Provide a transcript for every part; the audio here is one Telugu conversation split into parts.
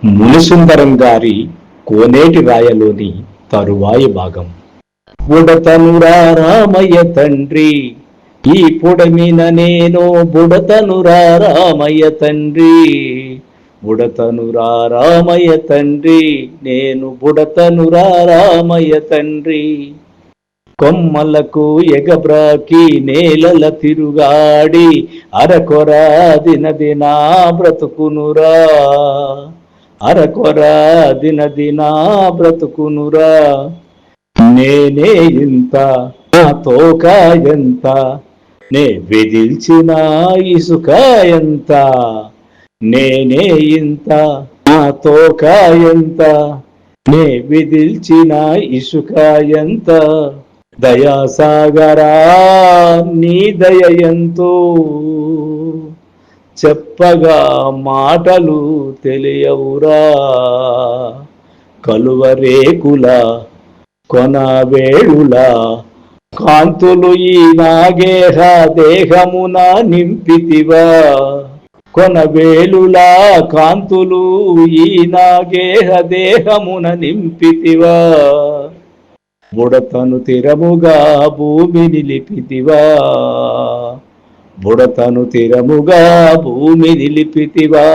మునిసుందరం గారి కోనేటి రాయలోని తరువాయి భాగం. బుడతనురా రామయ్య తండ్రి, ఈ పుడమిన నేను బుడతనురా రామయ్య తండ్రి. బుడతనురా రామయ్య తండ్రి, నేను బుడతనురా రామయ్య తండ్రి. కొమ్మలకు ఎగబ్రాకి నేలల తిరుగాడి అరకొరా దినదినా బ్రతుకునురా. అరకొరా దినదినా బ్రతుకునురా. నేనే ఇంత నా తోక ఎంత, నే విదిల్చిన ఇసుక ఎంత. నేనే ఇంత నా తోక ఎంత, నే విదిల్చిన ఇసుక ఎంత. దయాసాగరా నీ దయ ఎంతో, చెప్పగా మాటలు తెలియవురా. కలువరేకుల కొనవేళుల కాంతులు ఈ నాగేహ దేహమున నింపితివా. కొనవేళుల కాంతులు ఈ నాగేహ దేహమున నింపితివా. బుడతను తిరముగా భూమి నిలిపితివా. బుడతను తిరముగా భూమి నిలిపితివా.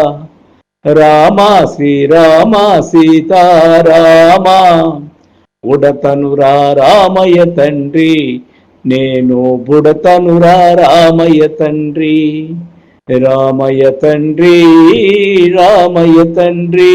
రామ శ్రీరామ సీతారామ, బుడతనురా రామయ్య తండ్రి, నేను బుడతనురా రామయ్య తండ్రి. రామయ్య తండ్రి, రామయ్య తండ్రి.